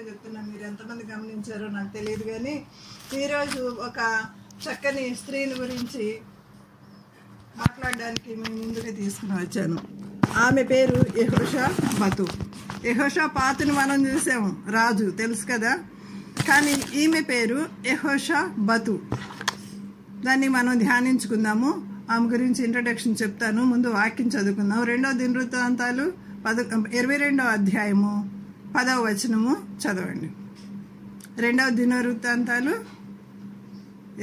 చెప్తున్నాను, మీరు ఎంతమంది గమనించారో నాకు తెలియదు. కానీ ఈరోజు ఒక చక్కని స్త్రీని గురించి మాట్లాడడానికి మేము ముందుగా తీసుకుని వచ్చాను. ఆమె పేరు యెహోషాపాతు. యెహోషాపాతుని మనం చూసాము, రాజు తెలుసు కదా. కానీ ఈమె పేరు యెహోషాపాతు. దాన్ని మనం ధ్యానించుకుందాము. ఆమె గురించి ఇంట్రడక్షన్ చెప్తాను. ముందు వాక్యం చదువుకుందాం. 2వ దినవృత్తాంతాలు 22వ అధ్యాయము 10వ వచనము చదవండి. 2వ దినవృత్తాంతాలు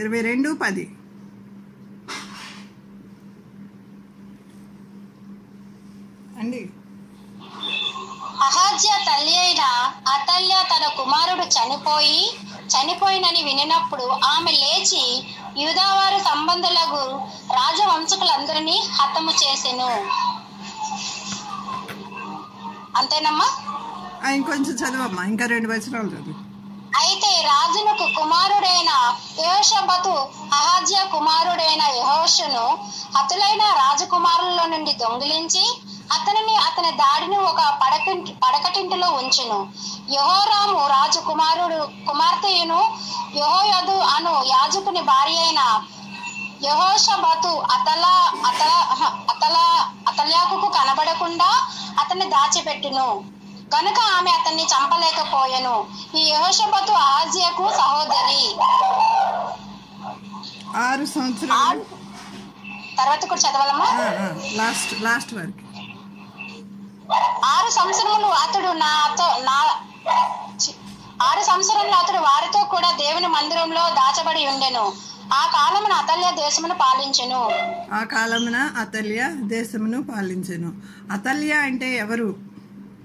22:10. అండి, అహాజ్య తల్లి అయిన అతల్య తన కుమారుడు చనిపోయినని వినినప్పుడు ఆమె లేచి యూదావారి సంబంధులకు రాజవంశకులందరినీ హతము చేసెను. అంతేనమ్మా? ఇంకొంచెం చదవమ్మా, ఇంకా 2 వచనాలు చదువు. అయితే రాజునకు కుమారుడైన యెహోషాపాతు అహాజ్య కుమారుడైన యెహోషును హతులైన రాజకుమారుల నుండి దొంగిలించి అతని దాడిని ఒక పడకటింటిలో ఉంచెను. యెహోరాము రాజు కుమార్తెయును యెహోయదు అను యాజకుని భార్య అయిన యెహోషాపాతు అతల్యాకు కనబడకుండా అతన్ని దాచిపెట్టును కనుక ఆమె అతన్ని చంపలేకపోయెను. ఈ యెహోషాపాతు అహాజ్యకు సహోదరి. 6 సంవత్సరాలు తర్వాత కూడా చదవాలమ్మా. లాస్ట్ వరకు 6 సంవత్సరములు అతడు 6 సంవత్సరంలో అతడు వారితో కూడా దేవుని మందిరంలో దాచబడి ఉండెను. ఆ కాలమున అతల్య దేశమును పాలించెను. అతల్య అంటే ఎవరు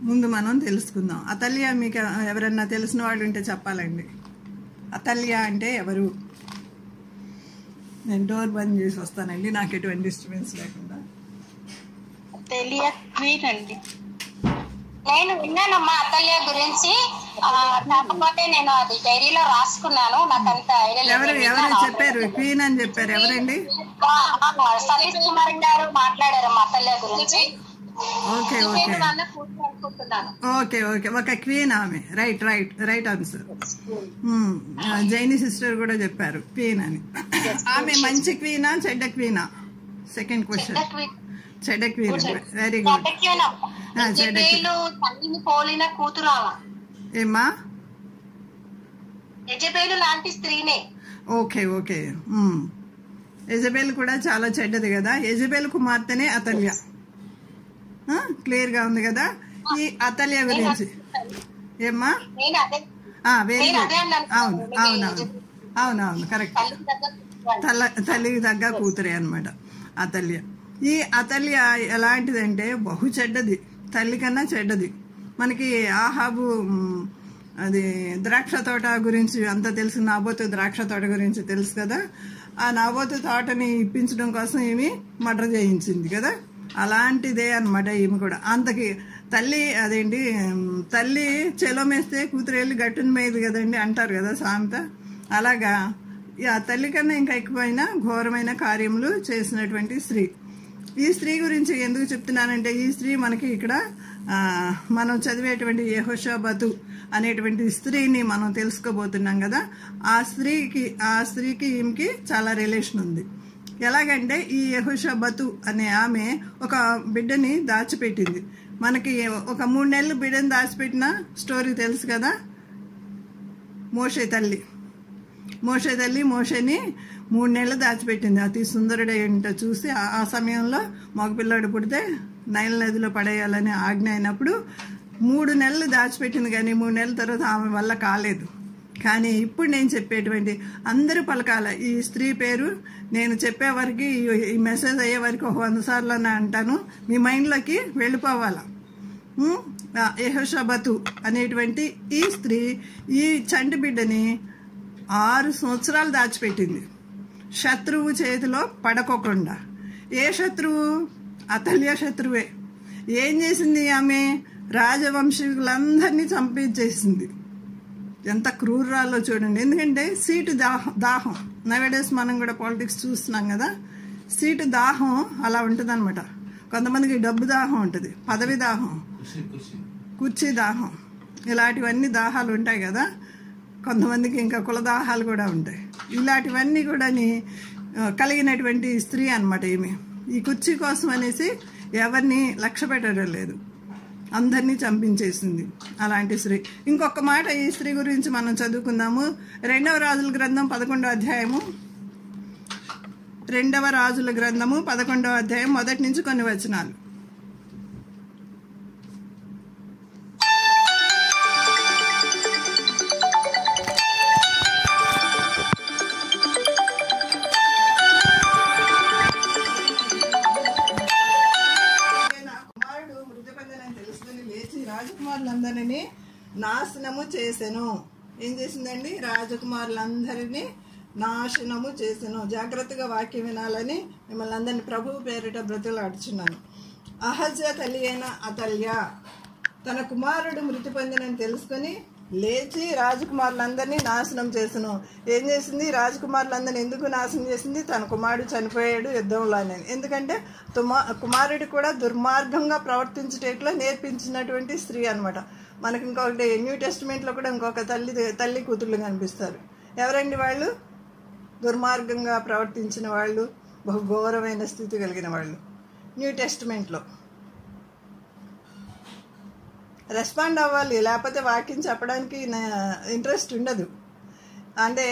ముందు మనం తెలుసుకుందాం. అతల్య మీకు ఎవరన్నా తెలిసిన వాళ్ళు ఉంటే చెప్పాలండి. అతల్య అంటే ఎవరు? నేను డోర్ బంద్ చేసి వస్తానండి, నాకు ఎటువంటి డిస్టర్బెన్స్ లేకుండా. నేను విన్నానమ్మా అతల్య గురించి, కాకపోతే నేను అది డైరీలో రాసుకున్నాను. నాకంత ఎవరు చెప్పారు? క్వీన్ అని చెప్పారు. ఎవరండి? సతీష్ కుమార్ గారు మాట్లాడారమ్మా అతల్య గురించి. ఓకే, ఒక క్వీన్ ఆమె. Right answer. జైని సిస్టర్ కూడా చెప్పారు క్వీన్ అని. ఆమె మంచి క్వీనా చెడ్డ క్వీనా? Second question. చెడ్డ క్వీన్. Very good. పోలిన కూతురు ఏమా? యెజబెలు లాంటి స్త్రీనే. ఓకే. యెజబెల్ కూడా చాలా చెడ్డది కదా. యెజబెల్ కుమార్తెనే అతల్య. క్లియర్ గా ఉంది కదా. ఈ అతల్య గురించి ఏమ్మా? Very good. అవును కరెక్ట్. తల్లికి తగ్గ కూతురే అనమాట అతల్య. ఈ అతల్య ఎలాంటిదంటే బహు చెడ్డది, తల్లి కన్నా చెడ్డది. మనకి ఆహాబు అది ద్రాక్ష తోట గురించి అంతా తెలుసు. నాబోతు ద్రాక్ష తోట గురించి తెలుసు కదా. ఆ నాబోతు తోటని ఇప్పించడం కోసం ఏమి మర్డర్ చేయించింది కదా. అలాంటిదే అనమాట ఈమె కూడా. అంతకి తల్లి చెలోమేస్తే కూతురు వెళ్ళి గట్టుని మేయదు కదండి అంటారు కదా సామెత. అలాగా ఆ తల్లి కన్నా ఇంకా ఎక్కువైన ఘోరమైన కార్యములు చేసినటువంటి స్త్రీ. ఈ స్త్రీ గురించి ఎందుకు చెప్తున్నానంటే, ఈ స్త్రీ మనకి ఇక్కడ మనం చదివేటువంటి యెహోషాపాతు అనేటువంటి స్త్రీని మనం తెలుసుకోబోతున్నాం కదా. ఆ స్త్రీకి ఈమెకి చాలా రిలేషన్ ఉంది. ఎలాగంటే ఈ యెహోషాపాతు అనే ఆమె ఒక బిడ్డని దాచిపెట్టింది. మనకి ఒక 3 నెలలు బిడ్డని దాచిపెట్టిన స్టోరీ తెలుసు కదా. మోషే తల్లి మోషేని 3 నెలలు దాచిపెట్టింది. అతి సుందరుడు ఏంటో చూసి ఆ సమయంలో మగపిల్లాడు పుడితే నైల్ నదిలో పడేయాలని ఆజ్ఞ అయినప్పుడు 3 నెలలు దాచిపెట్టింది. కానీ 3 నెలల తర్వాత ఆమె వల్ల కాలేదు. కానీ ఇప్పుడు నేను చెప్పేటువంటి అందరూ పలకాల ఈ స్త్రీ పేరు. నేను చెప్పే వరకు, ఈ మెసేజ్ అయ్యే వరకు 100 సార్లు అని అంటాను, మీ మైండ్లోకి వెళ్ళిపోవాలా. యెహోషాపాతు అనేటువంటి ఈ స్త్రీ ఈ చంటి బిడ్డని 6 సంవత్సరాలు దాచిపెట్టింది, శత్రువు చేతిలో పడకోకుండా. ఏ శత్రువు? అతల్య శత్రువే. ఏం చేసింది ఆమె? రాజవంశీకులందరినీ చంపించేసింది. ఎంత క్రూరాలో చూడండి. ఎందుకంటే సీటు దాహం. నవేడేస్ మనం కూడా పాలిటిక్స్ చూస్తున్నాం కదా. సీటు దాహం అలా ఉంటుంది అనమాట. కొంతమందికి డబ్బు దాహం ఉంటుంది, పదవి దాహం, కుర్చీ దాహం. ఇలాంటివన్నీ దాహాలు ఉంటాయి కదా, కొంతమందికి ఇంకా కులదాహాలు కూడా ఉంటాయి. ఇలాంటివన్నీ కూడా కలిగినటువంటి స్త్రీ అన్నమాట ఈమె. ఈ కుర్చీ కోసం అనేసి ఎవరిని లక్ష్య పెట్టడం లేదు, అందరినీ చంపించేసింది అలాంటి స్త్రీ. ఇంకొక మాట ఈ స్త్రీ గురించి మనం చదువుకుందాము. 2వ రాజుల గ్రంథం 11వ అధ్యాయము, 2వ రాజుల గ్రంథము 11వ అధ్యాయం మొదటి నుంచి కొన్ని వచనాలు. రాజకుమారులందరినీ నాశనము చేసెను. ఏం చేసిందండి? రాజకుమారులందరినీ నాశనము చేసెను. జాగ్రత్తగా వాక్యం వినాలని మిమ్మల్ని అందరినీ ప్రభువు పేరిట బ్రతులాడుచున్నాను. అహజ్యా తల్లి అయిన అతల్య తన కుమారుడు మృతి పొందినని తెలుసుకొని లేచి రాజకుమారులందరినీ నాశనం చేసెను. ఏం చేసింది? రాజకుమారులందరినీ ఎందుకు నాశనం చేసింది? తన కుమారుడు చనిపోయాడు యుద్ధంలోనే. ఎందుకంటే కుమారుడు కూడా దుర్మార్గంగా ప్రవర్తించేటట్లు నేర్పించినటువంటి స్త్రీ అనమాట. మనకి ఇంకొకటి న్యూ టెస్టిమెంట్లో కూడా ఇంకొక తల్లి కూతుళ్ళు కనిపిస్తారు. ఎవరండి వాళ్ళు? దుర్మార్గంగా ప్రవర్తించిన వాళ్ళు, బహు ఘోరమైన స్థితి కలిగిన వాళ్ళు. న్యూ టెస్టిమెంట్లో రెస్పాండ్ అవ్వాలి, లేకపోతే వాక్యం చెప్పడానికి ఇంట్రెస్ట్ ఉండదు. అంటే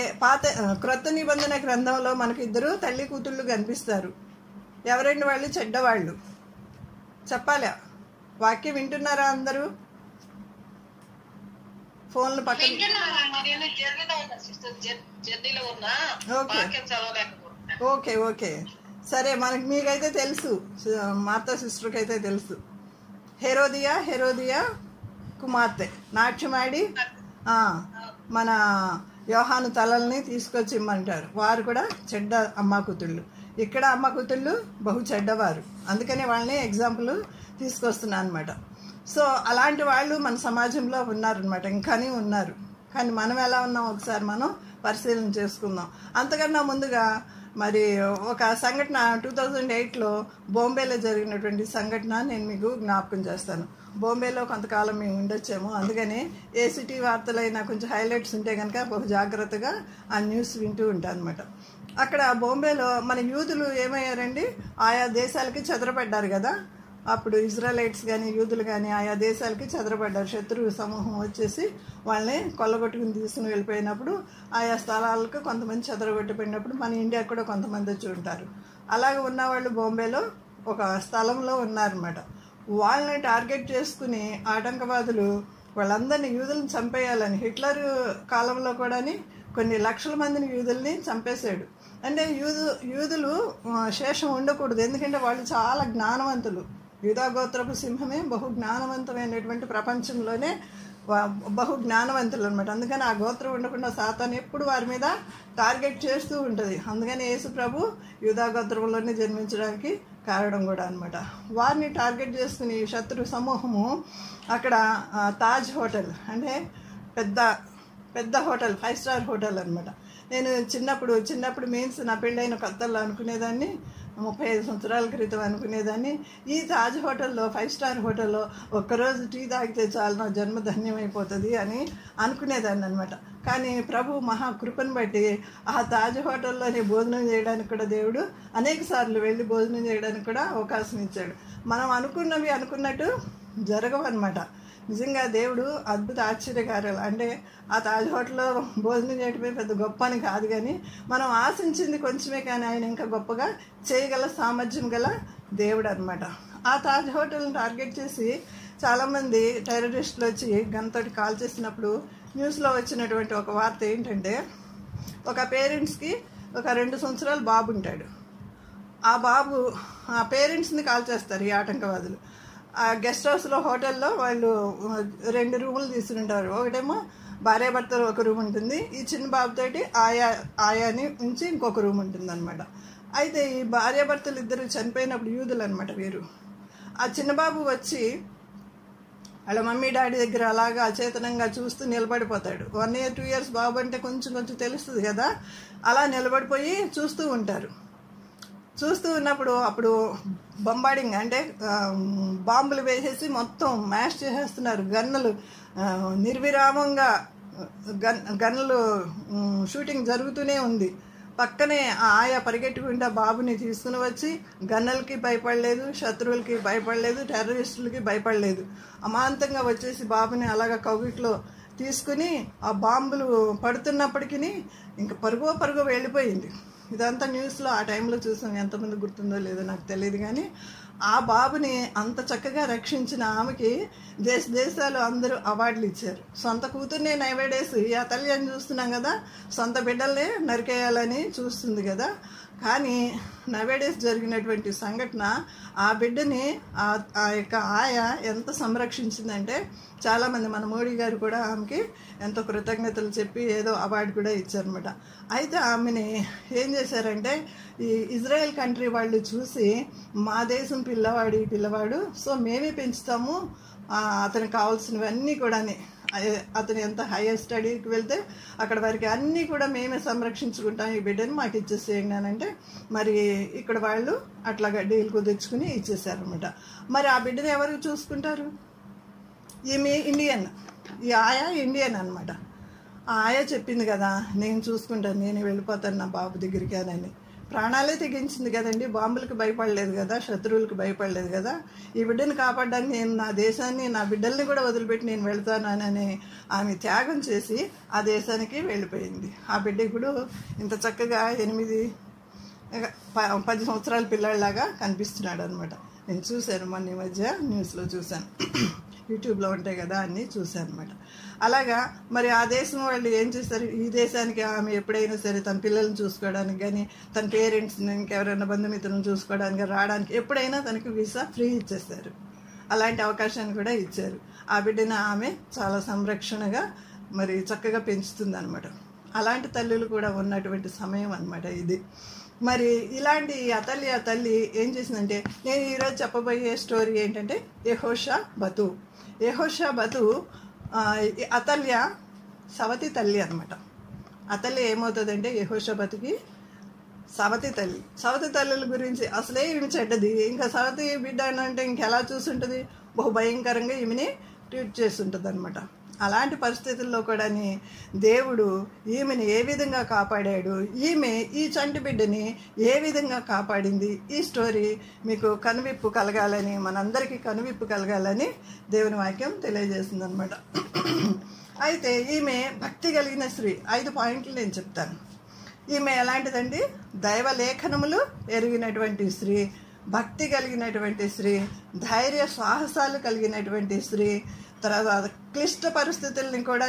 క్రొత్త నిబంధన గ్రంథంలో మనకు 2 తల్లి కూతుళ్ళు కనిపిస్తారు. ఎవరండి వాళ్ళు? చెడ్డవాళ్ళు. చెప్పాలా? వాక్యం వింటున్నారా అందరూ? ఫోన్లు పక్కన. ఓకే ఓకే సరే. మీకైతే తెలుసు, మాతా సిస్టర్కి అయితే తెలుసు. హెరోదియా కుమార్తె నాట్యమాడి మన యోహాను తలల్ని తీసుకొచ్చి ఇమ్మంటారు. వారు కూడా చెడ్డ అమ్మ కూతుళ్ళు. ఇక్కడ అమ్మ కూతుళ్ళు బహు చెడ్డవారు, అందుకనే వాళ్ళని ఎగ్జాంపుల్ తీసుకొస్తున్నాను అనమాట. సో అలాంటి వాళ్ళు మన సమాజంలో ఉన్నారనమాట, ఇంకానే ఉన్నారు. కానీ మనం ఎలా ఉన్నాం ఒకసారి మనం పరిశీలన చేసుకుందాం. అంతకన్నా ముందుగా మరి ఒక సంఘటన 2008లో బాంబేలో జరిగినటువంటి సంఘటన నేను మీకు జ్ఞాపకం చేస్తాను. బాంబేలో కొంతకాలం మేము ఉండొచ్చాము, అందుకని ఏ సిటీ వార్తలైనా కొంచెం హైలైట్స్ ఉంటే కనుక బహు జాగ్రత్తగా ఆ న్యూస్ వింటూ ఉంటాను అనమాట. అక్కడ బాంబేలో మన యూదులు ఏమయ్యారండి? ఆయా దేశాలకి చెదరపడ్డారు కదా. అప్పుడు ఇజ్రాయలైట్స్ కానీ యూదులు కానీ ఆయా దేశాలకి చెదరపడ్డారు. శత్రువు సమూహం వచ్చేసి వాళ్ళని కొల్లగొట్టుకుని తీసుకుని వెళ్ళిపోయినప్పుడు ఆయా స్థలాలకు కొంతమంది చెదరగొట్టిపోయినప్పుడు మన ఇండియాకి కూడా కొంతమంది వచ్చి ఉంటారు. అలాగే ఉన్నవాళ్ళు బాంబేలో ఒక స్థలంలో ఉన్నారన్నమాట. వాళ్ళని టార్గెట్ చేసుకుని ఆటంకవాదులు వాళ్ళందరినీ యూదులను చంపేయాలని హిట్లర్ కాలంలో కూడా కొన్ని లక్షల మందిని యూదుల్ని చంపేశాడు. అంటే యూదులు శేషం ఉండకూడదు, ఎందుకంటే వాళ్ళు చాలా జ్ఞానవంతులు. యూదాగోత్రపు సింహమే బహు జ్ఞానవంతమైనటువంటి ప్రపంచంలోనే బహు జ్ఞానవంతులు అనమాట. అందుకని ఆ గోత్రం ఉండకుండా సాతాను ఎప్పుడు వారి మీద టార్గెట్ చేస్తూ ఉంటుంది. అందుకని యేసు ప్రభు యూదాగోత్రంలోనే జన్మించడానికి కారణం కూడా అనమాట. వారిని టార్గెట్ చేసుకుని శత్రు సమూహము అక్కడ తాజ్ హోటల్ అంటే పెద్ద హోటల్, 5 స్టార్ హోటల్ అనమాట. నేను చిన్నప్పుడు మీన్స్ నా పెళ్ళైన కొత్తల్లో అనుకునేదాన్ని, 35 సంవత్సరాల క్రితం అనుకునేదాన్ని, ఈ తాజ్ హోటల్లో 5 స్టార్ హోటల్లో ఒక్కరోజు టీ తాగితే చాలు నా జన్మ ధన్యమైపోతుంది అని అనుకునేదాన్ని అనమాట. కానీ ప్రభు మహాకృపను బట్టి ఆ తాజ్ హోటల్లోనే భోజనం చేయడానికి కూడా దేవుడు అనేక సార్లు వెళ్ళి భోజనం చేయడానికి కూడా అవకాశం ఇచ్చాడు. మనం అనుకున్నవి అనుకున్నట్టు జరగవన్నమాట. నిజంగా దేవుడు అద్భుత ఆశ్చర్యకార్యాలు. అంటే ఆ తాజ్ హోటల్లో భోజనం చేయడమే పెద్ద గొప్ప అని కాదు, కానీ మనం ఆశించింది కొంచెమే, కానీ ఆయన ఇంకా గొప్పగా చేయగల సామర్థ్యం గల దేవుడు అనమాట. ఆ తాజ్ హోటల్ని టార్గెట్ చేసి చాలామంది టెర్రరిస్టులు వచ్చి గన్తోటి కాల్ చేసినప్పుడు న్యూస్లో వచ్చినటువంటి ఒక వార్త ఏంటంటే, ఒక పేరెంట్స్కి ఒక 2 సంవత్సరాల బాబు ఉంటాడు. ఆ బాబు ఆ పేరెంట్స్ని కాల్ చేస్తారు ఈ ఆటంకవాదులు. ఆ గెస్ట్ హౌస్లో హోటల్లో వాళ్ళు 2 రూములు తీసుకుంటారు. ఒకటేమో భార్యాభర్తలు ఒక రూమ్ ఉంటుంది, ఈ చిన్న బాబుతోటి ఆయాని ఉంచి ఇంకొక రూమ్ ఉంటుంది అనమాట. అయితే ఈ భార్యాభర్తలు ఇద్దరు చనిపోయినప్పుడు యూదులు అనమాట వీరు. ఆ చిన్నబాబు వచ్చి వాళ్ళ మమ్మీ డాడీ దగ్గర అలాగా అచేతనంగా చూస్తూ నిలబడిపోతాడు. 1 year 2 years బాబు అంటే కొంచెం తెలుస్తుంది కదా, అలా నిలబడిపోయి చూస్తూ ఉంటారు. చూస్తూ ఉన్నప్పుడు అప్పుడు బొంబార్డింగ్ అంటే బాంబులు వేసేసి మొత్తం మ్యాష్ చేసేస్తున్నారు. గన్నులు నిర్విరామంగా గన్నులు షూటింగ్ జరుగుతూనే ఉంది. పక్కనే ఆయా పరిగెట్టుకుంటా బాబుని తీసుకుని వచ్చి గన్నలకి భయపడలేదు, శత్రువులకి భయపడలేదు, టెర్రరిస్టులకి భయపడలేదు. అమాంతంగా వచ్చేసి బాబుని అలాగా కౌగిట్లో తీసుకుని ఆ బాంబులు పడుతున్నప్పటికీ ఇంకా పరుగు వెళ్ళిపోయింది. ఇదంతా న్యూస్లో ఆ టైంలో చూసాం. ఎంతమంది గుర్తుందో లేదో నాకు తెలియదు. కానీ ఆ బాబుని అంత చక్కగా రక్షించిన ఆమెకి దేశాలు అందరూ అవార్డులు ఇచ్చారు. సొంత కూతుర్నే నైవేడేస్ ఆ తల్లి అని చూస్తున్నాం కదా, సొంత బిడ్డల్నే నరికేయాలని చూస్తుంది కదా. కానీ నవేడేస్ జరిగినటువంటి సంఘటన ఆ బిడ్డని ఆ యొక్క ఆయా ఎంత సంరక్షించిందంటే చాలామంది, మన మోడీ గారు కూడా ఆమెకి ఎంతో కృతజ్ఞతలు చెప్పి ఏదో అవార్డు కూడా ఇచ్చారనమాట. అయితే ఆమెని ఏం చేశారంటే ఈ ఇజ్రాయెల్ కంట్రీ వాళ్ళు చూసి మా దేశం పిల్లవాడు సో మేమే పెంచుతాము, అతనికి కావాల్సినవన్నీ కూడా, అతను ఎంత హైయర్ స్టడీకి వెళ్తే అక్కడ వారికి అన్నీ కూడా మేమే సంరక్షించుకుంటాం, ఈ బిడ్డని మాకు ఇచ్చేసేయండి అని అంటే మరి ఇక్కడ వాళ్ళు అట్లాగా డీల్ కుదుర్చుకుని ఇచ్చేసారనమాట. మరి ఆ బిడ్డని ఎవరు చూసుకుంటారు? ఈమె ఇండియన్, ఈ ఆయా ఇండియన్ అనమాట. ఆ ఆయా చెప్పింది కదా, నేను చూసుకుంటాను, నేను వెళ్ళిపోతాను నా బాబు దగ్గరికి అని. ప్రాణాలే తెగించింది కదండి, బాంబులకు భయపడలేదు కదా, శత్రువులకు భయపడలేదు కదా. ఈ బిడ్డను కాపాడడానికి నేను నా దేశాన్ని, నా బిడ్డల్ని కూడా వదిలిపెట్టి నేను వెళ్తాను అని ఆమె త్యాగం చేసి ఆ దేశానికి వెళ్ళిపోయింది. ఆ బిడ్డ ఇప్పుడు ఇంత చక్కగా 8-10 సంవత్సరాల పిల్లాడిలాగా కనిపిస్తున్నాడు అనమాట. నేను చూశాను, మొన్న ఈ మధ్య న్యూస్లో చూశాను, యూట్యూబ్లో ఉంటాయి కదా, అన్నీ చూశాను అనమాట. అలాగా మరి ఆ దేశం వాళ్ళు ఏం చేస్తారు, ఈ దేశానికి ఆమె ఎప్పుడైనా సరే తన పిల్లల్ని చూసుకోవడానికి కానీ, తన పేరెంట్స్ని ఇంకెవరైనా బంధుమిత్రులను చూసుకోవడానికి రావడానికి ఎప్పుడైనా తనకి వీసా ఫ్రీ ఇచ్చేస్తారు. అలాంటి అవకాశాన్ని కూడా ఇచ్చారు. ఆ బిడ్డను ఆమె చాలా సంరక్షణగా మరి చక్కగా పెంచుతుంది అనమాట. అలాంటి తల్లులు కూడా ఉన్నటువంటి సమయం అనమాట ఇది. మరి ఇలాంటి ఆ తల్లి ఏం చేసిందంటే, నేను ఈరోజు చెప్పబోయే స్టోరీ ఏంటంటే యెహోషాబతు. అతల్య సవతి తల్లి అనమాట. అతల్య ఏమవుతుందంటే యెహోషాబతుకి సవతి తల్లుల గురించి అసలే ఈమె చెడ్డది. ఇంకా సవతి బిడ్డ అంటే ఇంకెలా చూసుంటుంది, బహు భయంకరంగా ఈమెని ట్రీట్ చేస్తుంటుంది అనమాట. అలాంటి పరిస్థితుల్లో కూడా దేవుడు ఈమెను ఏ విధంగా కాపాడాడు, ఈమె ఈ చంటి బిడ్డని ఏ విధంగా కాపాడింది, ఈ స్టోరీ మీకు కనువిప్పు కలగాలని, మనందరికీ కనువిప్పు కలగాలని దేవుని వాక్యం తెలియజేస్తుంది అనమాట. అయితే ఈమె భక్తి కలిగిన స్త్రీ. 5 పాయింట్లు నేను చెప్తాను. ఈమె ఎలాంటిదండి, దైవలేఖనములు ఎరిగినటువంటి స్త్రీ, భక్తి కలిగినటువంటి స్త్రీ, ధైర్య సాహసాలు కలిగినటువంటి స్త్రీ, తర్వాత క్లిష్ట పరిస్థితుల్ని కూడా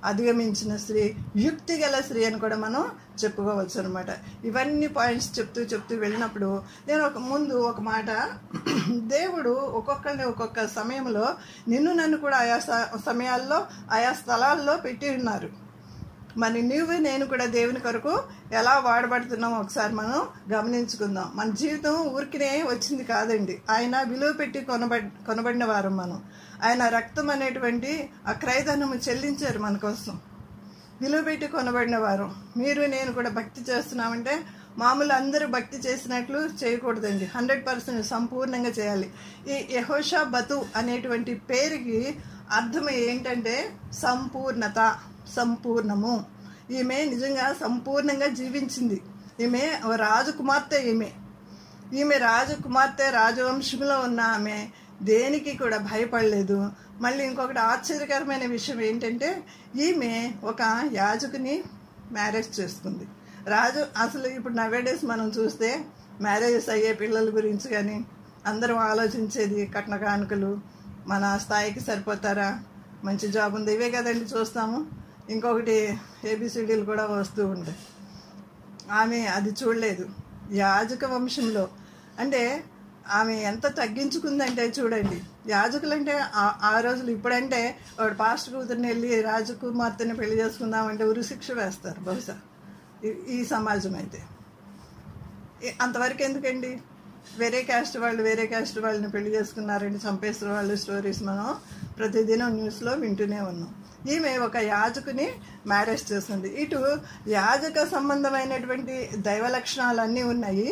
అధిగమించిన స్త్రీ, యుక్తి గల స్త్రీ అని కూడా మనం చెప్పుకోవచ్చు అనమాట. ఇవన్నీ పాయింట్స్ చెప్తూ వెళ్ళినప్పుడు నేను ముందు ఒక మాట, దేవుడు ఒక్కొక్కరిని ఒక్కొక్క సమయంలో నన్ను కూడా ఆయా సమయాల్లో ఆయా స్థలాల్లో పెట్టి ఉన్నారు. మరి నేను కూడా దేవుని కొరకు ఎలా వాడబడుతున్నామో ఒకసారి మనం గమనించుకుందాం. మన జీవితం ఊరికినే వచ్చింది కాదండి. ఆయన విలువ పెట్టి కొనబడిన వారు మనం. ఆయన రక్తం అనేటువంటి ఆ క్రయధనము చెల్లించారు మన కోసం, విలువ పెట్టి కొనబడిన వారు. మీరు నేను కూడా భక్తి చేస్తున్నామంటే మామూలు అందరూ భక్తి చేసినట్లు చేయకూడదండి, 100% సంపూర్ణంగా చేయాలి. ఈ యెహోషాబతు అనేటువంటి పేరుకి అర్థం ఏంటంటే సంపూర్ణత, సంపూర్ణము. ఈమె నిజంగా సంపూర్ణంగా జీవించింది. ఈమె రాజకుమార్తె. ఈమె రాజకుమార్తె, రాజవంశంలో ఉన్న ఆమె దేనికి కూడా భయపడలేదు. మళ్ళీ ఇంకొకటి ఆశ్చర్యకరమైన విషయం ఏంటంటే ఈమె ఒక యాజకుని మ్యారేజ్ చేసుకుంది. అసలు ఇప్పుడు నవేడేస్ మనం చూస్తే మ్యారేజెస్ అయ్యే పిల్లల గురించి కానీ అందరం ఆలోచించేది కట్న కానుకలు, మన స్థాయికి సరిపోతారా, మంచి జాబ్ ఉంది, ఇవే కదండి చూస్తాము. ఇంకొకటి ఏబిసిడీలు కూడా వస్తూ ఉంటాయి. ఆమె అది చూడలేదు. యాజక వంశంలో అంటే ఆమె ఎంత తగ్గించుకుందంటే చూడండి. యాజకులంటే ఆ రోజులు, ఇప్పుడంటే వాడు పాస్టర్ కూతుర్ని వెళ్ళి రాజకుమార్తెని పెళ్లి చేసుకుందామంటే ఉరిశిక్ష వేస్తారు బహుశా ఈ సమాజం అయితే. అంతవరకు ఎందుకండి, వేరే క్యాస్ట్ వాళ్ళని పెళ్లి చేసుకున్నారండి, చంపేసిన వాళ్ళు స్టోరీస్ మనం ప్రతిదినం న్యూస్లో వింటూనే ఉన్నాం. ఈమె ఒక యాజకుని మ్యారేజ్ చేస్తుంది. ఇటు యాజక సంబంధమైనటువంటి దైవ లక్షణాలన్నీ ఉన్నాయి.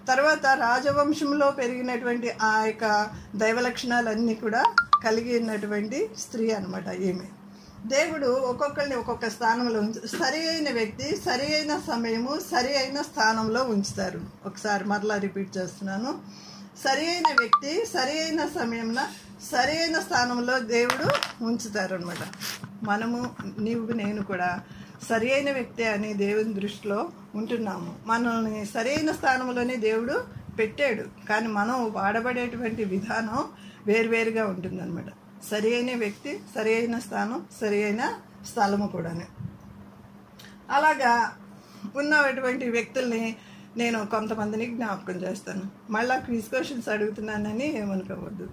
తర్వాత రాజవంశంలో పెరిగినటువంటి ఆ యొక్క దైవ లక్షణాలన్నీ కూడా కలిగి ఉన్నటువంటి స్త్రీ అన్నమాట ఈమె. దేవుడు ఒక్కొక్కరిని ఒక్కొక్క స్థానంలో సరి అయిన వ్యక్తి సరి అయిన సమయము సరి అయిన స్థానంలో ఉంచుతారు. ఒకసారి మరలా రిపీట్ చేస్తున్నాను. సరి అయిన వ్యక్తి సరి అయిన సమయంలో సరి అయిన స్థానంలో దేవుడు ఉంచుతారు అనమాట. మనము నీవు నేను కూడా సరి అయిన వ్యక్తి అని దేవుని దృష్టిలో ఉంటున్నాము. మనల్ని సరి అయిన స్థానంలోనే దేవుడు పెట్టాడు, కానీ మనం వాడబడేటువంటి విధానం వేరువేరుగా ఉంటుందన్నమాట. సరి అయిన వ్యక్తి సరి అయిన స్థానం సరి అయిన స్థలము కూడా. అలాగా ఉన్నటువంటి వ్యక్తుల్ని నేను కొంతమందిని జ్ఞాపకం చేస్తాను. మళ్ళీ క్విజ్ క్వశ్చన్స్ అడుగుతున్నానని ఏమనుకోవద్దు.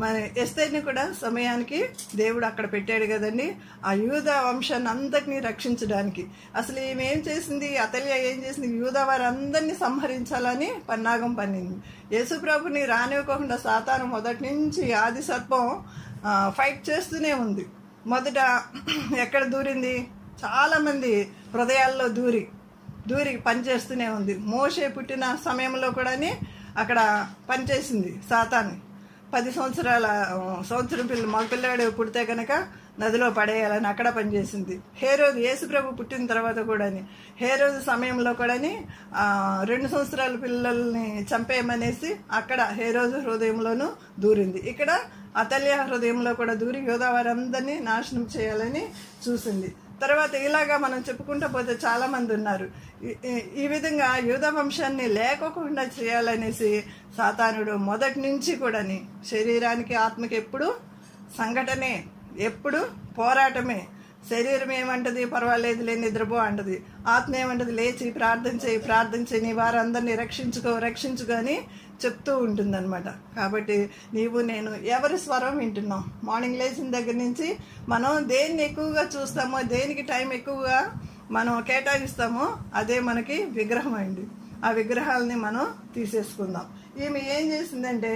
మరి ఎస్తేర్ని కూడా సమయానికి దేవుడు అక్కడ పెట్టాడు కదండి, ఆ యూదా వంశాన్ని అందరినీ రక్షించడానికి. అసలు ఈమె ఏం చేసింది, అతల్య ఏం చేసింది, యూదా వారందరినీ సంహరించాలని పన్నాగం పన్నింది. యేసుప్రభుని రానివ్వకుండా సాతాను మొదటి నుంచి ఆది సర్పం ఫైట్ చేస్తూనే ఉంది. మొదట ఎక్కడ దూరింది, చాలామంది హృదయాల్లో దూరి పనిచేస్తూనే ఉంది. మోషే పుట్టిన సమయంలో కూడా అక్కడ పనిచేసింది సాతాను. 10 సంవత్సరం మగపిల్లాడు పుడితే కనుక నదిలో పడేయాలని అక్కడ పనిచేసింది. హేరోదు యేసుప్రభు పుట్టిన తర్వాత కూడా హేరోదు సమయంలో కూడా 2 సంవత్సరాల పిల్లల్ని చంపేయమనేసి అక్కడ హేరోదు హృదయంలోనూ దూరింది. ఇక్కడ అతల్య హృదయంలో కూడా దూరి యూదా వారందరినీ నాశనం చేయాలని చూసింది. తర్వాత ఇలాగా మనం చెప్పుకుంటూ పోతే చాలామంది ఉన్నారు. ఈ విధంగా యూదా వంశాన్ని లేకోకుండా చేయాలనేసి సాతానుడు మొదటి నుంచి కూడా శరీరానికి ఆత్మకి ఎప్పుడు సంఘటనే, ఎప్పుడు పోరాటమే. శరీరం ఏమంటది, పర్వాలేదులే నిద్రపో అంటది. ఆత్మ ఏమంటది, లేచి ప్రార్థన చేయి నీ వారందరినీ రక్షించుకో అని చెప్తూ ఉంటుందన్నమాట. కాబట్టి నీవు నేను ఎవరి స్వరం వింటున్నాం? మార్నింగ్ లేచిన దగ్గర నుంచి మనం దేన్ని ఎక్కువగా చూస్తామో, దేనికి టైం ఎక్కువగా మనం కేటాయిస్తామో అదే మనకి విగ్రహం అయింది. ఆ విగ్రహాలని మనం తీసేసుకుందాం. ఈమె ఏం చేసిందంటే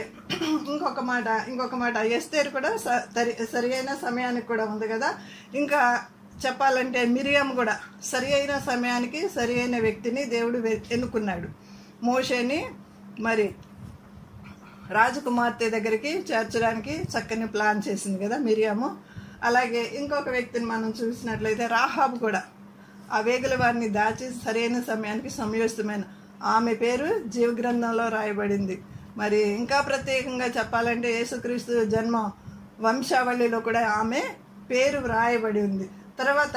ఇంకొక మాట ఎస్తేరు కూడా సరి అయిన సమయానికి కూడా ఉంది కదా. ఇంకా చెప్పాలంటే మిరియం కూడా సరి అయిన సమయానికి సరి అయిన వ్యక్తిని దేవుడు ఎన్నుకున్నాడు. మోషేని మరి రాజకుమార్తె దగ్గరికి చేర్చడానికి చక్కని ప్లాన్ చేసింది కదా మిరియాము. అలాగే ఇంకొక వ్యక్తిని మనం చూసినట్లయితే రాహాబు కూడా ఆ వేగుల వారిని దాచి సరైన సమయానికి సమయోచితమైన ఆమె పేరు జీవగ్రంథంలో రాయబడింది. మరి ఇంకా ప్రత్యేకంగా చెప్పాలంటే యేసుక్రీస్తు జన్మ వంశావళిలో కూడా ఆమె పేరు రాయబడి ఉంది. తర్వాత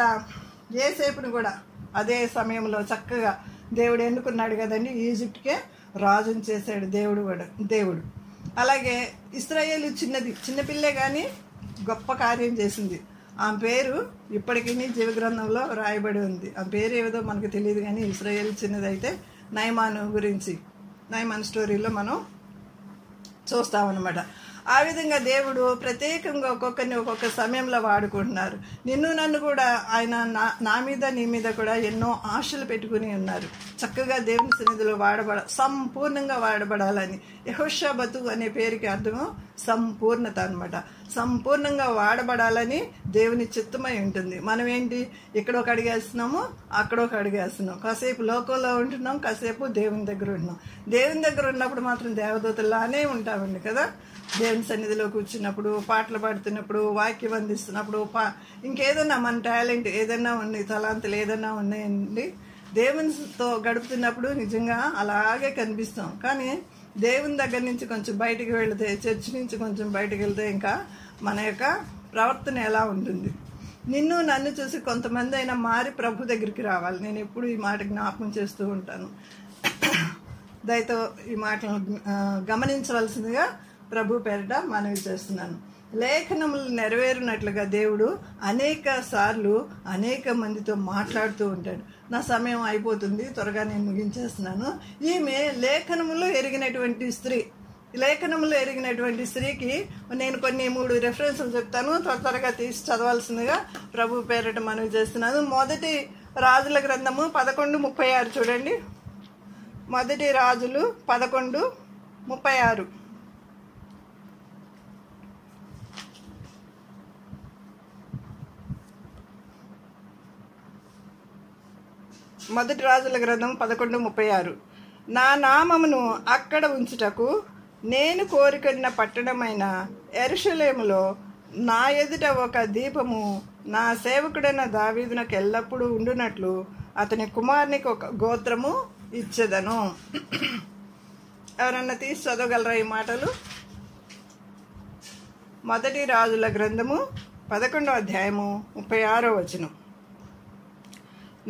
యోసేపును కూడా అదే సమయంలో చక్కగా దేవుడు ఎన్నుకున్నాడు కదండి, ఈజిప్ట్కే రాజుని చేశాడు దేవుడు. అలాగే ఇశ్రాయేలు చిన్నపిల్లే కానీ గొప్ప కార్యం చేసింది. ఆమె పేరు ఇప్పటికీ జీవగ్రంథంలో రాయబడి ఉంది. ఆ పేరు ఏదో మనకు తెలియదు కానీ ఇశ్రాయేలు చిన్నదైతే నయమాను స్టోరీలో మనం చూస్తామన్నమాట. ఆ విధంగా దేవుడు ప్రత్యేకంగా ఒక్కొక్కరిని ఒక్కొక్క సమయంలో వాడుకుంటున్నారు. నిన్ను నన్ను కూడా ఆయన నా మీద నీ మీద కూడా ఎన్నో ఆశలు పెట్టుకుని ఉన్నారు. చక్కగా దేవుని సన్నిధిలో సంపూర్ణంగా వాడబడాలని. యెహోషాబతు అనే పేరుకి అర్థము సంపూర్ణత అనమాట. సంపూర్ణంగా వాడబడాలని దేవుని చిత్తమై ఉంటుంది. మనం ఏంటి ఇక్కడ ఒక అడిగేస్తున్నాము, అక్కడ ఒక అడిగేస్తున్నాం. కాసేపు లోకంలో ఉంటున్నాం, కాసేపు దేవుని దగ్గర ఉంటున్నాం. దేవుని దగ్గర ఉన్నప్పుడు మాత్రం దేవదూతల్లానే ఉంటామండి కదా. దేవుని సన్నిధిలో కూర్చున్నప్పుడు, పాటలు పాడుతున్నప్పుడు, వాక్యం అందిస్తున్నప్పుడు, ఇంకేదన్నా మన టాలెంట్ ఏదన్నా ఉంది, తలాంతులు ఏదన్నా ఉన్నాయండి, దేవునితో గడుపుతున్నప్పుడు నిజంగా అలాగే కనిపిస్తాం. కానీ దేవుని దగ్గర నుంచి కొంచెం బయటికి వెళితే, చర్చి నుంచి కొంచెం బయటకు వెళ్తే ఇంకా మన యొక్క ప్రవర్తన ఎలా ఉంటుంది? నిన్ను నన్ను చూసి కొంతమంది అయినా మారి ప్రభు దగ్గరికి రావాలి. నేను ఎప్పుడు ఈ మాట జ్ఞాపకం చేస్తూ ఉంటాను. దయతో ఈ మాటలను గమనించవలసిందిగా ప్రభు పేరిట మనవి చేస్తున్నాను. లేఖనములు నెరవేరినట్లుగా దేవుడు అనేక సార్లు అనేక మందితో మాట్లాడుతూ ఉంటాడు. నా సమయం అయిపోతుంది, త్వరగా నేను ముగించేస్తున్నాను. ఈమె లేఖనములో ఎరిగినటువంటి స్త్రీ. లేఖనములో ఎరిగినటువంటి స్త్రీకి నేను కొన్ని 3 రెఫరెన్సులు చెప్తాను, త్వరగా తీసి చదవాల్సిందిగా ప్రభు పేరిట మనవి చేస్తున్నాను. మొదటి రాజుల గ్రంథము 11:36 చూడండి. మొదటి రాజులు 11:36. మొదటి రాజుల గ్రంథం 11:36. నా నామమును అక్కడ ఉంచుటకు నేను కోరుకున్న పట్టణమైన యెరూషలేములో నా ఎదుట ఒక దీపము నా సేవకుడైన దావీదునకు ఎల్లప్పుడూ ఉండునట్లు అతని కుమారునికి ఒక గోత్రము ఇచ్చెదను. ఎవరన్నా తీసి చదవగలరా ఈ మాటలు? మొదటి రాజుల గ్రంథము 11వ అధ్యాయము 36వ వచనం.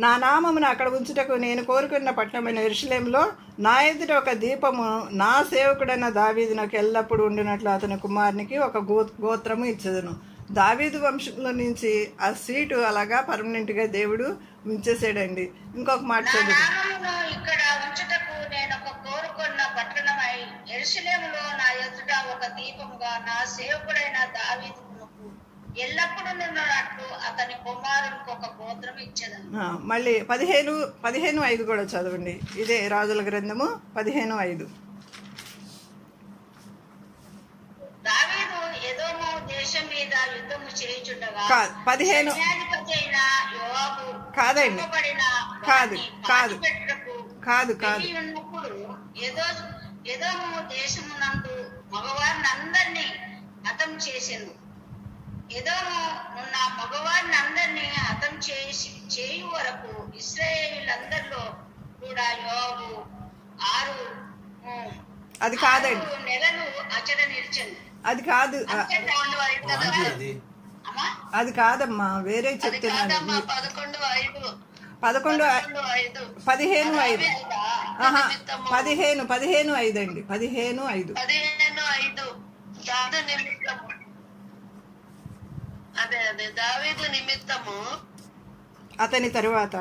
నా నామమును అక్కడ ఉంచుటకు నేను కోరుకున్న పట్టణమైన యెరూషలేములో నా ఎదుట ఒక దీపము నా సేవకుడైన దావీదునకు ఎల్లప్పుడూ ఉండినట్లు అతని కుమారునికి ఒక గోత్రము ఇచ్చేదను. దావీదు వంశంలో నుంచి ఆ సీటు అలాగా పర్మనెంట్గా దేవుడు ఉంచేసాడండి. ఇంకొక మాట చదువు. ఇక్కడ ఉంచుటకు నేను ఒక కోరుకున్న పట్టణమై యెరూషలేములో నా ఎదుట ఒక దీపముగా నా సేవకుడైన దావీదునకు ఎల్లప్పుడూ ఉన్నట్లు అతని కుమారునికి ఒక గోత్రం ఇచ్చేదను. మళ్ళీ 15:5 కూడా చదవండి. ఇదే రాజుల గ్రంథము 15:5. దావీదు ఎదోము దేశం మీద యుద్ధము చేయుచుండగా 15 కాదండి, కాదు ఉన్నప్పుడు ఎదోము దేశమునందు మగవారిని అందరినీ హతం చేసింది. ఎదోము ఉన్న మగవారిని అందరినీ హతం చేయు వరకు ఇశ్రాయేలీయులందరిలో కూడా యోబు 6 నెలలు అచట నిలిచింది. అది కాదు, అది కాదమ్మా, వేరే చెప్తున్నాను. 11:5 15:5 అండి. 15:5 దావీదు నిమిత్తము అతని తరువాత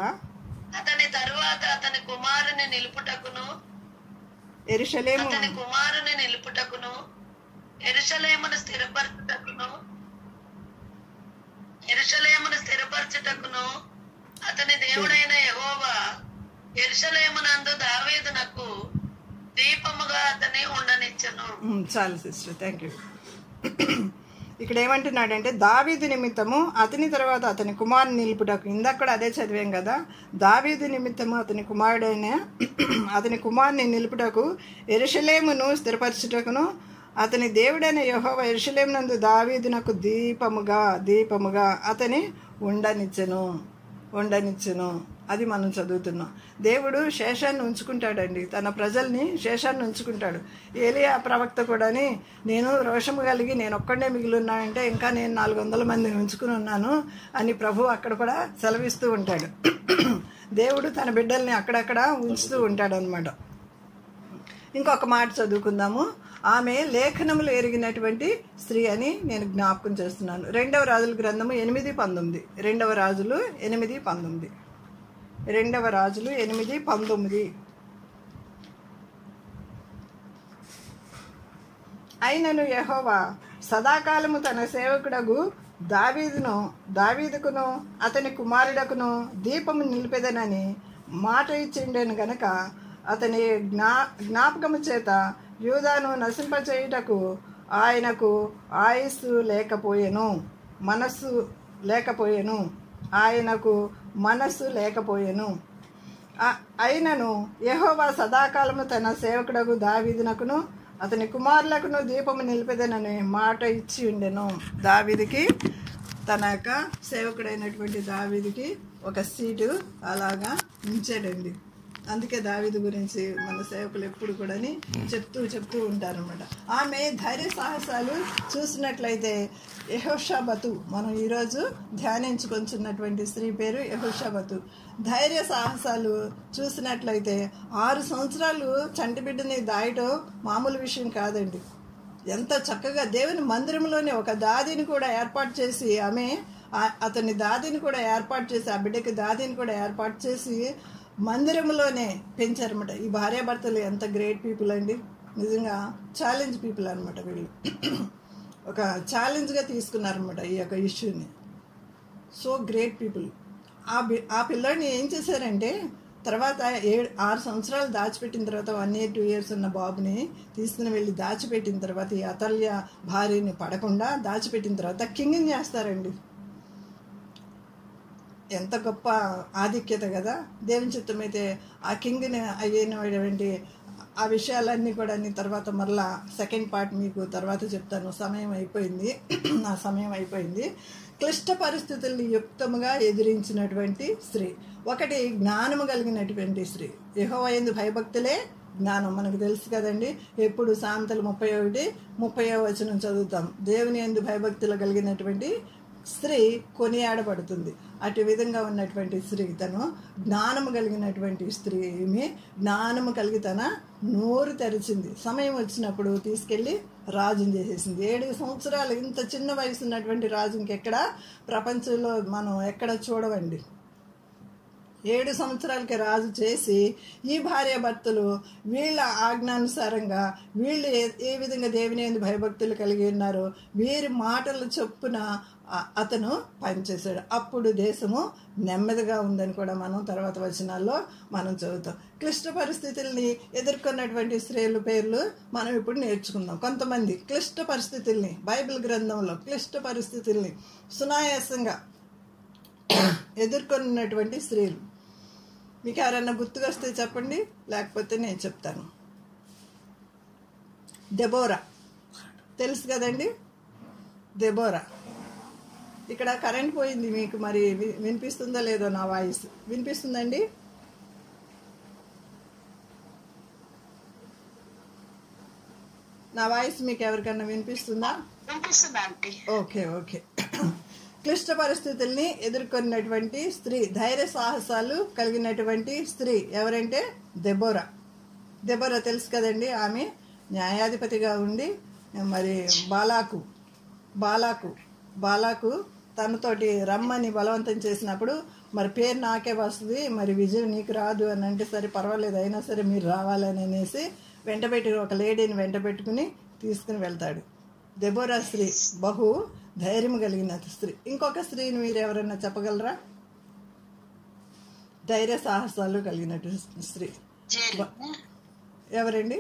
అతని కుమారుని నిలుపుటకును యెరూషలేమును స్థిరపరచుటకును అతని దేవుడైన యెహోవా యెరూషలేమునందు దావీదునకు దీపముగా అతని ఉండనిచ్చెను. చాలు సిస్టర్, థ్యాంక్ యూ. ఇక్కడ ఏమంటున్నాడంటే దావీదు నిమిత్తము అతని తర్వాత అతని కుమారుని నిలుపుటకు. ఇందాక కూడా అదే చదివాం కదా. దావీదు నిమిత్తము అతని కుమారుని నిలుపుటకు యెరూషలేమును స్థిరపరచుటకును అతని దేవుడైన యెహోవా యెరూషలేమునందు దావీదునకు దీపముగా అతని ఉండనిచ్చెను. అది మనం చదువుతున్నాం. దేవుడు శేషాన్ని ఉంచుకుంటాడండి, తన ప్రజల్ని శేషాన్ని ఉంచుకుంటాడు. ఏలియా ప్రవక్త కూడాని నేను రోషము కలిగి నేను ఒక్కడే మిగిలి ఉన్నానంటే ఇంకా నేను 400 మందిని ఉంచుకుని ఉన్నాను అని ప్రభు అక్కడ కూడా సెలవిస్తూ ఉంటాడు. దేవుడు తన బిడ్డల్ని అక్కడక్కడ ఉంచుతూ ఉంటాడు అనమాట. ఇంకొక మాట చదువుకుందాము. ఆమె లేఖనములు ఎరిగినటువంటి స్త్రీ అని నేను జ్ఞాపకం చేస్తున్నాను. 2వ రాజుల గ్రంథము 8:19. 2వ రాజులు 8:19. అయినను యెహోవా సదాకాలము తన సేవకుడగు దావీదుకును అతని కుమారుడకును దీపము నిలిపెదనని మాట ఇచ్చిండెను గనక అతని జ్ఞాపకము చేత యూదాను నశింపచేయుటకు ఆయనకు ఆయుస్సు లేకపోయెను, మనస్సు లేకపోయెను. అయినను యెహోవా సదాకాలము తన సేవకుడగు దావీదునకును అతని కుమారులకును దీపము నిలిపెదనని మాట ఇచ్చి ఉండెను. దావీదుకి, తన యొక్క సేవకుడైనటువంటి దావీదుకి ఒక సీటు అలాగా ఉంచాడండి. అందుకే దావీదు గురించి మన సేవకులు ఎప్పుడు కూడా చెప్తూ ఉంటారనమాట. ఆమె ధైర్య సాహసాలు చూసినట్లయితే యెహోషాబతు, మనం ఈరోజు ధ్యానించుకొంచున్నటువంటి స్త్రీ పేరు యెహోషాబతు. ధైర్య సాహసాలు చూసినట్లయితే 6 సంవత్సరాలు చంటి బిడ్డని దాయటం మామూలు విషయం కాదండి. ఎంత చక్కగా దేవుని మందిరంలోనే ఒక దాదిని కూడా ఏర్పాటు చేసి అతని దాదిని కూడా ఏర్పాటు చేసి ఆ బిడ్డకి దాదిని కూడా ఏర్పాటు చేసి మందిరంలోనే పెంచారన్నమాట. ఈ భార్యాభర్తలు ఎంత గ్రేట్ పీపుల్ అండి, నిజంగా ఛాలెంజ్ పీపుల్ అనమాట. వీళ్ళు ఒక ఛాలెంజ్గా తీసుకున్నారనమాట ఈ యొక్క ఇష్యూని. So great people. ఆ పిల్లాడిని ఏం చేశారంటే తర్వాత 6 సంవత్సరాలు దాచిపెట్టిన తర్వాత 1 year 2 years ఉన్న బాబుని తీసుకుని వెళ్ళి దాచిపెట్టిన తర్వాత ఈ అతల్య భార్యని పడకుండా దాచిపెట్టిన తర్వాత కింగ్ని చేస్తారండి. ఎంత గొప్ప ఆధిక్యత కదా. దేవుని చిత్తమైతే ఆ కింగ్ని అయినటువంటి ఆ విషయాలన్నీ కూడా తర్వాత మరలా సెకండ్ పార్ట్ మీకు తర్వాత చెప్తాను. సమయం అయిపోయింది, నా సమయం అయిపోయింది. క్లిష్ట పరిస్థితుల్ని యుక్తముగా ఎదిరించినటువంటి స్త్రీ. ఒకటి, జ్ఞానము కలిగినటువంటి స్త్రీ. యెహోవా యందు భయభక్తులే జ్ఞానం. మనకు తెలుసు కదండి, ఎప్పుడు సామెతలు 31-30 వచనం చదువుతాం. దేవుని యందు భయభక్తులు కలిగినటువంటి స్త్రీ కొనియాడబడుతుంది. అటు విధంగా ఉన్నటువంటి స్త్రీ తను జ్ఞానము కలిగినటువంటి స్త్రీ. ఈమె జ్ఞానము కలిగి తన నోరు తెరిచింది. సమయం వచ్చినప్పుడు తీసుకెళ్ళి రాజుని చేసేసింది. 7 సంవత్సరాలు ఇంత చిన్న వయసు ఉన్నటువంటి రాజు ఇంకెక్కడ ప్రపంచంలో మనం ఎక్కడ చూడవండి. 7 సంవత్సరాలకి రాజు చేసి ఈ భార్యాభర్తలు వీళ్ళ ఆజ్ఞానుసారంగా వీళ్ళు ఏ విధంగా దేవుని యందు భయభక్తులు కలిగి ఉన్నారో వీరి మాటలు చొప్పున అతను పనిచేశాడు. అప్పుడు దేశము నెమ్మదిగా ఉందని కూడా మనం తర్వాత వచనాల్లో మనం చదువుతాం. క్లిష్ట పరిస్థితుల్ని ఎదుర్కొన్నటువంటి స్త్రీల పేర్లు మనం ఇప్పుడు నేర్చుకుందాం. కొంతమంది క్లిష్ట పరిస్థితుల్ని బైబిల్ గ్రంథంలో క్లిష్ట పరిస్థితుల్ని సునాయాసంగా ఎదుర్కొన్నటువంటి స్త్రీలు మీకు ఎవరన్నా గుర్తుకొస్తే చెప్పండి, లేకపోతే నేను చెప్తాను. దెబోరా తెలుసు కదండి, దెబోరా. ఇక్కడ కరెంట్ పోయింది, మీకు మరి వినిపిస్తుందో లేదో నా వాయిస్? వినిపిస్తుందండి? నా వాయిస్ మీకు ఎవరికన్నా వినిపిస్తుందా? Okay okay. క్లిష్ట పరిస్థితుల్ని ఎదుర్కొన్నటువంటి స్త్రీ, ధైర్య సాహసాలు కలిగినటువంటి స్త్రీ ఎవరంటే దెబోరా. దెబోరా తెలుసు కదండి, ఆమె న్యాయాధిపతిగా ఉండి మరి బాలాకు తనతోటి రమ్మని బలవంతం చేసినప్పుడు మరి పేరు నాకే వస్తుంది, మరి విజయం నీకు రాదు అని అంటే సరే పర్వాలేదు, అయినా సరే మీరు రావాలని అనేసి వెంటబెట్టి ఒక లేడీని వెంటబెట్టుకుని తీసుకుని వెళ్తాడు. దెబోరా స్త్రీ బహు ధైర్యం కలిగిన స్త్రీ. ఇంకొక స్త్రీని మీరు ఎవరన్నా చెప్పగలరా? ధైర్య సాహసాలు కలిగినట్టు స్త్రీ ఎవరండి?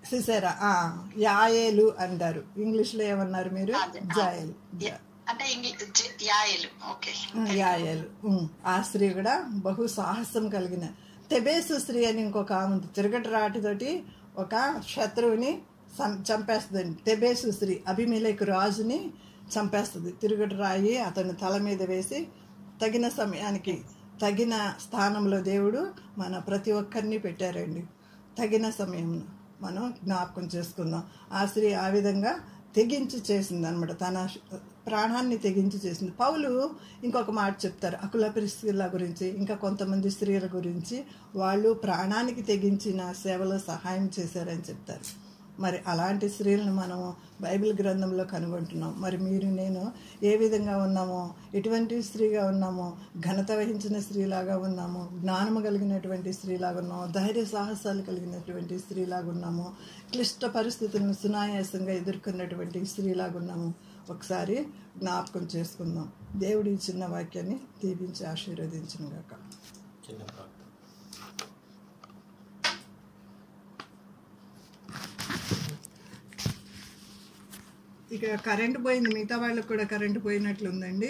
సిసెరా. యాయేలు అంటారు, ఇంగ్లీష్ లో ఏమన్నారు మీరు? జాయలు. యాయేలు. ఆ స్త్రీ కూడా బహు సాహసం కలిగిన. తెబేసు స్త్రీ అని ఇంకొక ఆమె తిరగటి రాటితోటి ఒక శత్రువుని చంపేస్తుందండి. తెబేసు స్త్రీ అబీమెలెకు రాజుని చంపేస్తుంది. తిరుగటి రాయి అతని తల మీద వేసి తగిన సమయానికి తగిన స్థానంలో దేవుడు మన ప్రతి ఒక్కరిని పెట్టారండి. తగిన సమయంలో మనం జ్ఞాపకం చేసుకుందాం. ఆ స్త్రీ ఆ విధంగా తెగించి చేసింది అనమాట, తన ప్రాణాన్ని తెగించి చేసింది. పౌలు ఇంకొక మాట చెప్తారు అకుల ప్రిస్కిల్ల గురించి, ఇంకా కొంతమంది స్త్రీల గురించి, వాళ్ళు ప్రాణానికి తెగించిన సేవలో సహాయం చేశారని చెప్తారు. మరి అలాంటి స్త్రీలను మనము బైబిల్ గ్రంథంలో కనుగొంటున్నాం. మరి మీరు నేను ఏ విధంగా ఉన్నామో, ఎటువంటి స్త్రీగా ఉన్నామో, ఘనత వహించిన స్త్రీలాగా ఉన్నాము, జ్ఞానము కలిగినటువంటి స్త్రీలాగా ఉన్నాము, ధైర్య సాహసాలు కలిగినటువంటి స్త్రీలాగా ఉన్నాము, క్లిష్ట పరిస్థితులను సునాయాసంగా ఎదుర్కొన్నటువంటి స్త్రీలాగా ఉన్నాము. ఒకసారి జ్ఞాపకం చేసుకుందాం. దేవుడి చిన్న వాక్యాన్ని దీవించి ఆశీర్వదించును గాక. ఇక కరెంటు పోయింది, మిగతా వాళ్ళకు కూడా కరెంటు పోయినట్లుందండి.